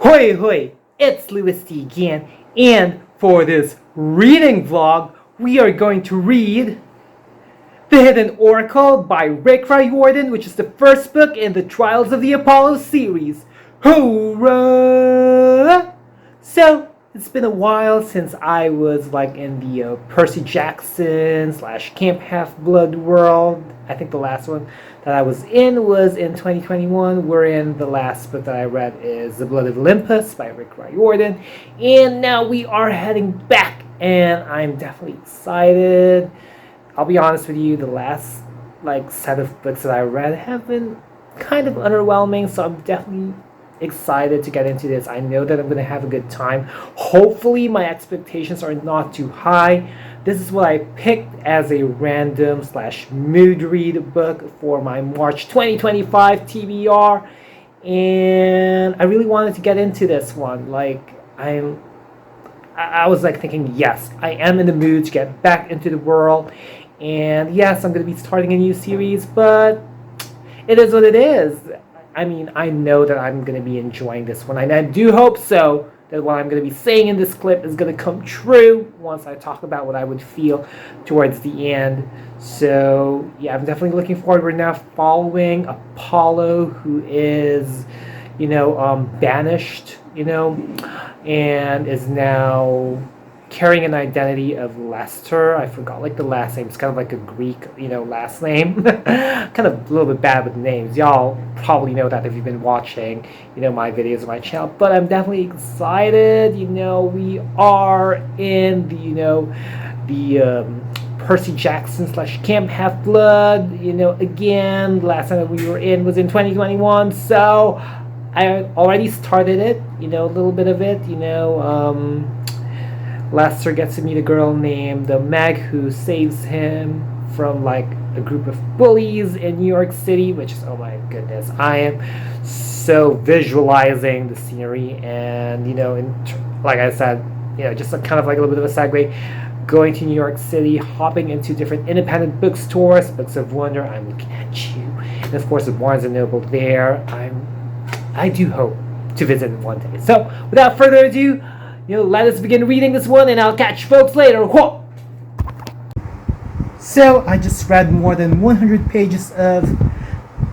Hoi hoi, it's louisity again, and for this reading vlog, we are going to read The Hidden Oracle by Riordan, which is the first book in the Trials of the Apollo series. Hurrah! So, it's been a while since I was in the Percy Jackson / Camp Half-Blood world. I think the last one that I was in 2021, wherein the last book that I read is The Blood of Olympus by Riordan. And now we are heading back, and I'm definitely excited. I'll be honest with you, the last set of books that I read have been kind of underwhelming, so I'm definitely excited to get into this. I know that I'm going to have a good time. Hopefully my expectations are not too high. This is what I picked as a random / mood read book for my March 2025 TBR, and I really wanted to get into this one. I was thinking, yes, I am in the mood to get back into the world, and yes, I'm going to be starting a new series, but it is what it is. I mean, I know that I'm going to be enjoying this one, and I do hope so that what I'm going to be saying in this clip is going to come true once I talk about what I would feel towards the end. So, yeah, I'm definitely looking forward. We're now following Apollo, who is, banished, and is now carrying an identity of Lester. I forgot the last name. It's kind of like a Greek, last name. Kind of a little bit bad with names. Y'all probably know that if you've been watching, my videos on my channel. But I'm definitely excited. We are in the Percy Jackson / Camp Half-Blood. Again, the last time that we were in was in 2021. So I already started it. A little bit of it. Lester gets to meet a girl named Meg who saves him from a group of bullies in New York City, which is, oh my goodness, I am so visualizing the scenery, and like I said, just kind of a little bit of a segue, going to New York City, hopping into different independent bookstores, Books of Wonder, I'm looking at you, and of course the Barnes and Noble there. I do hope to visit one day. So without further ado, let us begin reading this one, and I'll catch you folks later. Whoa! So, I just read more than 100 pages of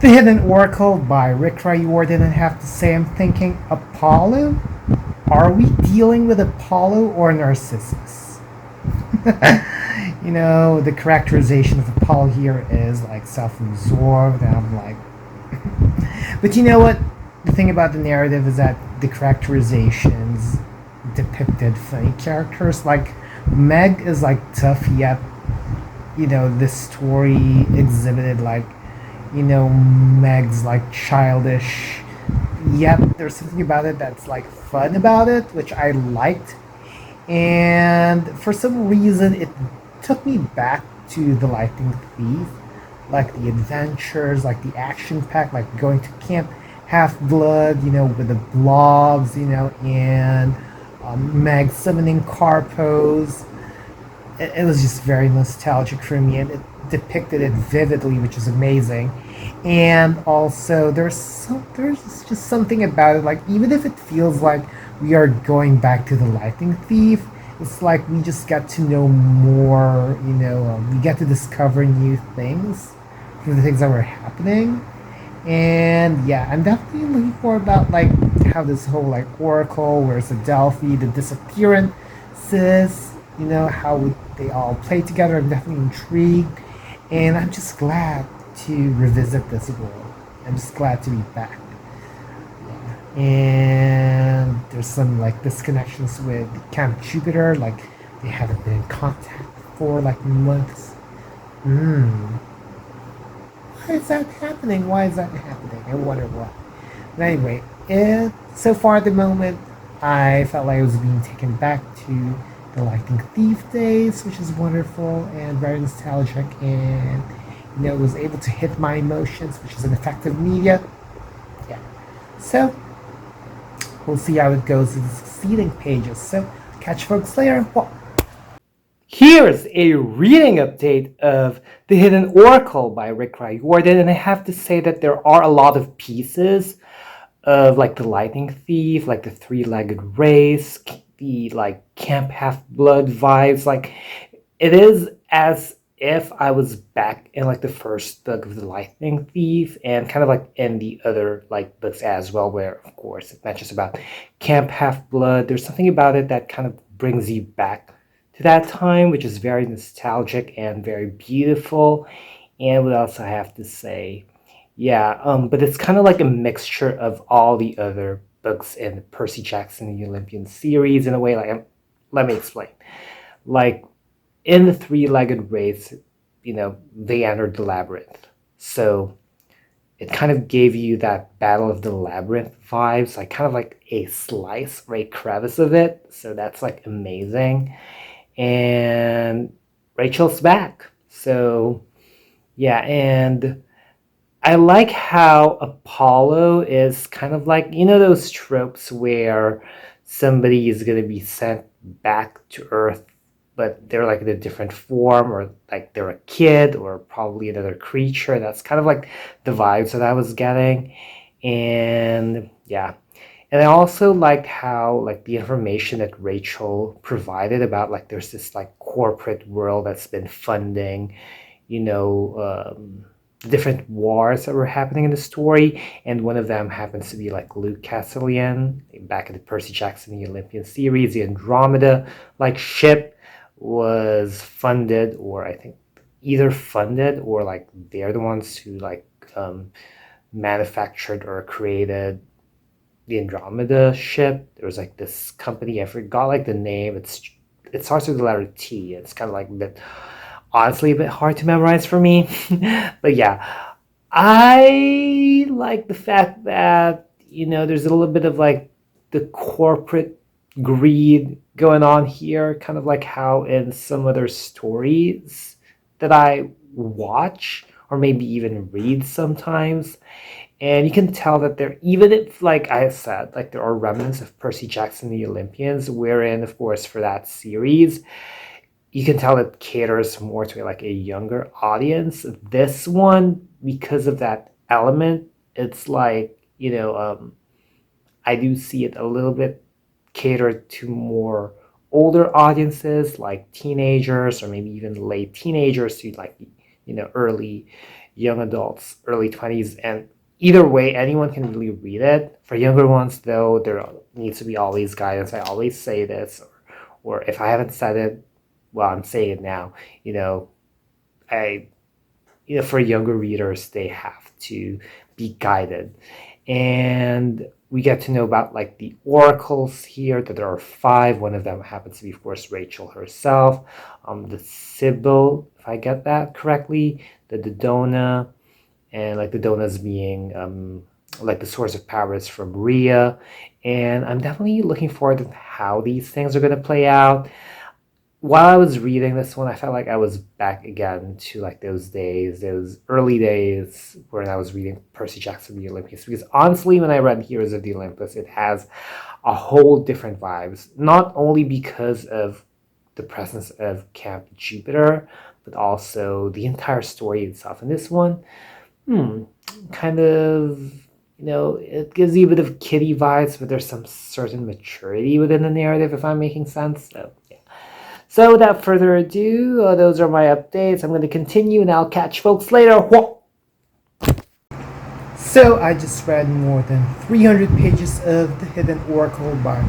The Hidden Oracle by Riordan, and have to say I'm thinking, Apollo? Are we dealing with Apollo or Narcissus? The characterization of Apollo here is self-absorbed, and I'm but you know what? The thing about the narrative is that the characterizations depicted funny characters. Meg is tough, yet this story exhibited Meg's childish, yet there's something about it that's fun about it, which I liked, and for some reason it took me back to The Lightning Thief, the adventures, the action pack, going to Camp Half-Blood, with the blobs, and Meg summoning Carpos. It was just very nostalgic for me, and it depicted it vividly, which is amazing. And also, there's just something about it, even if it feels like we are going back to the Lightning Thief, it's we just get to know more, we get to discover new things from the things that were happening. And yeah, I'm definitely looking for about how this whole Oracle, where's the Delphi, the disappearances, how would they all play together. I'm definitely intrigued, and I'm just glad to revisit this world. I'm just glad to be back. Yeah. And there's some disconnections with Camp Jupiter, they haven't been in contact for months. Why is that happening? I wonder why. But anyway, so far at the moment, I felt I was being taken back to the Lightning Thief days, which is wonderful and very nostalgic, and was able to hit my emotions, which is an effective media. Yeah. So we'll see how it goes in the succeeding pages. So catch folks later. Whoa. Here's a reading update of The Hidden Oracle by Riordan, and I have to say that there are a lot of pieces of like the lightning thief, like the three-legged race, the like Camp Half-Blood vibes. Like it is as if I was back in like the first book of the lightning thief, and kind of like in the other like books as well, where of course it's not just about Camp Half-Blood. There's something about it that kind of brings you back to that time, which is very nostalgic and very beautiful. And what else I have to say? Yeah, but it's kind of like a mixture of all the other books in Percy Jackson and the Olympian series in a way. Like, let me explain. Like in the three-legged race, they entered the labyrinth, so it kind of gave you that Battle of the Labyrinth vibes, like kind of like a slice or a crevice of it. So that's like amazing, and Rachel's back. So yeah, and I like how Apollo is kind of like, those tropes where somebody is going to be sent back to Earth, but they're like in a different form, or like they're a kid, or probably another creature. That's kind of like the vibes that I was getting. And yeah. And I also liked how like the information that Rachel provided about like there's this like corporate world that's been funding, you know, different wars that were happening in the story, and one of them happens to be like Luke Castellan back in the Percy Jackson the Olympian series. The Andromeda like ship was funded, or I think either funded or like they're the ones who like manufactured or created the Andromeda ship. There was like this company, I forgot like the name. It starts with the letter T. It's kind of like a bit, honestly, a bit hard to memorize for me. But yeah, I like the fact that there's a little bit of like the corporate greed going on here, kind of like how in some other stories that I watch or maybe even read sometimes. And you can tell that there, even if, like I said, like there are remnants of Percy Jackson the Olympians, wherein, of course, for that series, you can tell it caters more to like a younger audience. This one, because of that element, it's like, I do see it a little bit catered to more older audiences, like teenagers or maybe even late teenagers to like, early young adults, early 20s. And either way, anyone can really read it. For younger ones, though, there needs to be always guidance. I always say this, or if I haven't said it, well, I'm saying it now. I, for younger readers, they have to be guided. And we get to know about like the oracles here, that there are 5. One of them happens to be, of course, Rachel herself. The Sibyl, if I get that correctly, the Dodona, and like the Donas being like the source of power is from Rhea. And I'm definitely looking forward to how these things are going to play out. While I was reading this one, I felt like I was back again to like those days, those early days when I was reading Percy Jackson the Olympians. Because honestly, when I read Heroes of the Olympus, it has a whole different vibes. Not only because of the presence of Camp Jupiter, but also the entire story itself. And this one, kind of, it gives you a bit of kiddie vibes, but there's some certain maturity within the narrative, if I'm making sense. So yeah. So without further ado, those are my updates. I'm going to continue, and I'll catch folks later. Whoa. So I just read more than 300 pages of The Hidden Oracle by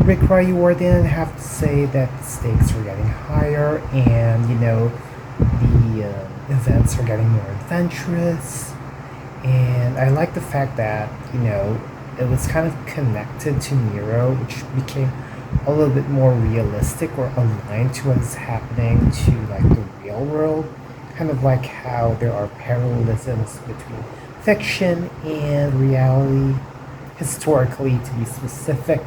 Riordan. I have to say that the stakes are getting higher, and the events are getting more adventurous. And I like the fact that it was kind of connected to Nero, which became a little bit more realistic or aligned to what's happening to like the real world. Kind of like how there are parallelisms between fiction and reality, historically to be specific.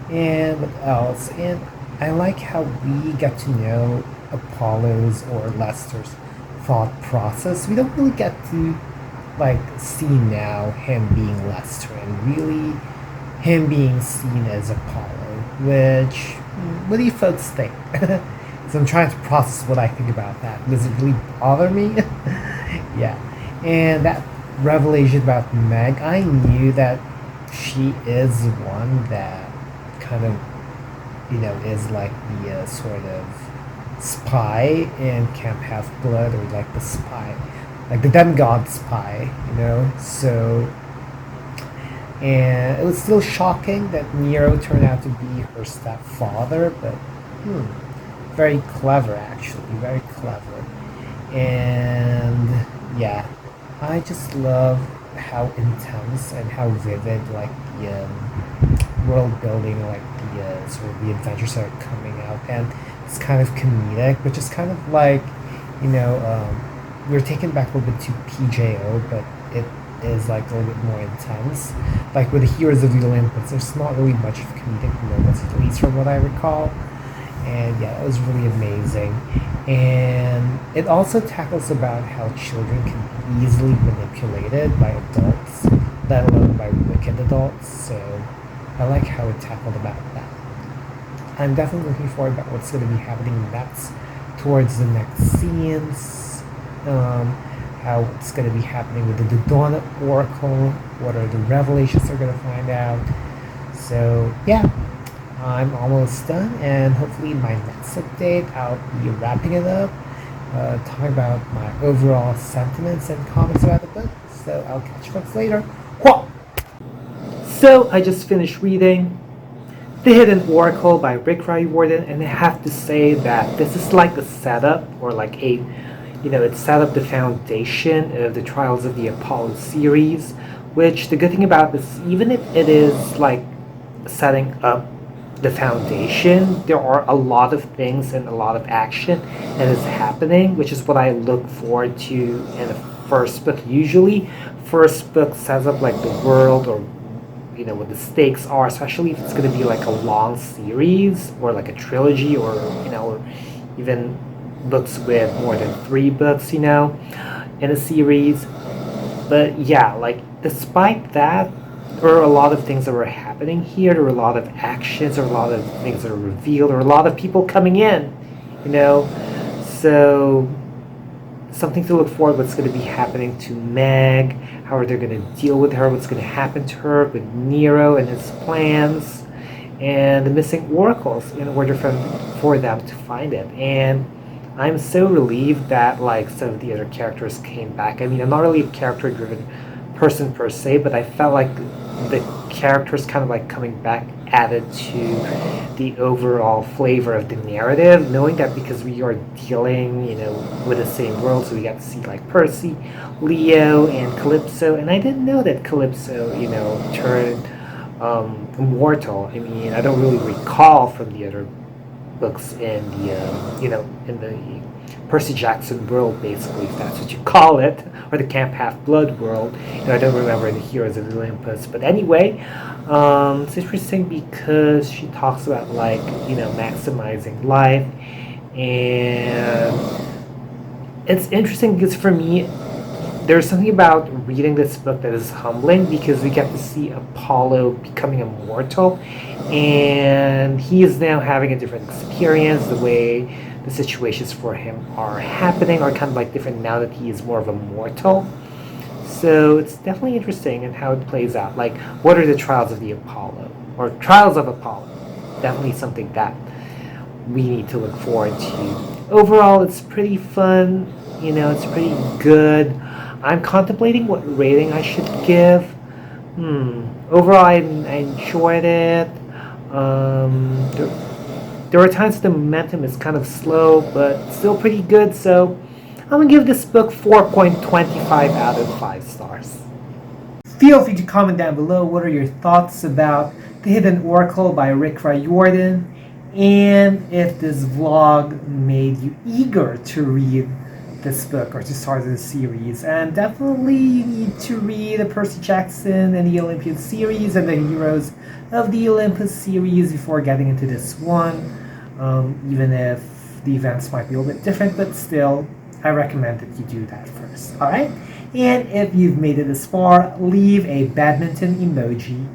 And what else? And I like how we get to know Apollo's or Lester's thought process. We don't really get to like see now him being Lester and really him being seen as Apollo. Which, what do you folks think? So I'm trying to process what I think about that. Does it really bother me? Yeah. And that revelation about Meg, I knew that she is one that kind of, is like the sort of spy in Camp Half Blood, or like the spy, like the demigod spy, So, and it was still shocking that Nero turned out to be her stepfather, but very clever, actually, very clever. And yeah, I just love how intense and how vivid, like the world building, like the sort of the adventures that are coming out, and it's kind of comedic, but just kind of like, we're taken back a little bit to PJO, but it is like a little bit more intense. Like with the Heroes of the Olympus, there's not really much of comedic moments, at least from what I recall. And yeah, it was really amazing. And it also tackles about how children can be easily manipulated by adults, let alone by wicked adults. So I like how it tackled about that. I'm definitely looking forward about what's going to be happening next towards the next scenes. How it's going to be happening with the Dawn Oracle. What are the revelations they're going to find out. So yeah, I'm almost done, and hopefully in my next update I'll be wrapping it up, talking about my overall sentiments and comments about the book. So I'll catch you folks later. So I just finished reading The Hidden Oracle by Riordan, and I have to say that this is like a setup, or like a, it set up the foundation of the Trials of the Apollo series, which the good thing about this, even if it is like setting up the foundation, there are a lot of things and a lot of action that is happening, which is what I look forward to in the first book. Usually, first book sets up like the world, or what the stakes are, especially if it's going to be like a long series or like a trilogy, or or even books with more than 3 books, in a series. But yeah, like despite that, there are a lot of things that were happening here. There were a lot of actions, there were a lot of things that are revealed, there were a lot of people coming in, So something to look forward to, what's going to be happening to Meg, how are they going to deal with her, what's going to happen to her with Nero and his plans, and the missing oracles in order for them to find it. And I'm so relieved that like some of the other characters came back. I mean, I'm not really a character-driven person per se, but I felt like the characters kind of like coming back added to the overall flavor of the narrative, knowing that because we are dealing, with the same world, so we got to see like Percy, Leo, and Calypso. And I didn't know that Calypso, turned immortal. I mean, I don't really recall from the other books in the, in the Percy Jackson world, basically, if that's what you call it, or the Camp Half Blood world. I don't remember the Heroes of Olympus, but anyway, it's interesting because she talks about like maximizing life, and it's interesting because for me, there's something about reading this book that is humbling, because we get to see Apollo becoming immortal, and he is now having a different experience. The way the situations for him are happening are kind of like different now that he is more of a mortal. So it's definitely interesting in how it plays out. Like, what are the trials of the Apollo, or trials of Apollo? Definitely something that we need to look forward to. Overall, it's pretty fun. It's pretty good. I'm contemplating what rating I should give. Overall, I enjoyed it. There are times the momentum is kind of slow, but still pretty good. So I'm going to give this book 4.25 out of 5 stars. Feel free to comment down below what are your thoughts about The Hidden Oracle by Riordan, and if this vlog made you eager to read this book or to start the series. And definitely you need to read the Percy Jackson and the Olympian series and the Heroes of the Olympus series before getting into this one, even if the events might be a little bit different, but still I recommend that you do that first. Alright? And if you've made it this far, leave a badminton emoji.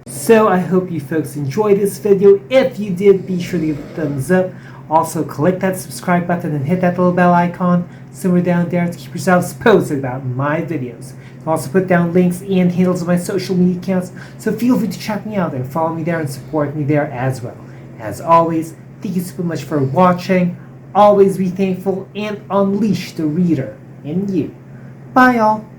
So I hope you folks enjoyed this video. If you did, be sure to give it a thumbs up. Also, click that subscribe button and hit that little bell icon somewhere down there to keep yourselves posted about my videos. I'll also put down links and handles of my social media accounts, so feel free to check me out and follow me there and support me there as well. As always, thank you so much for watching. Always be thankful and unleash the reader in you. Bye, all.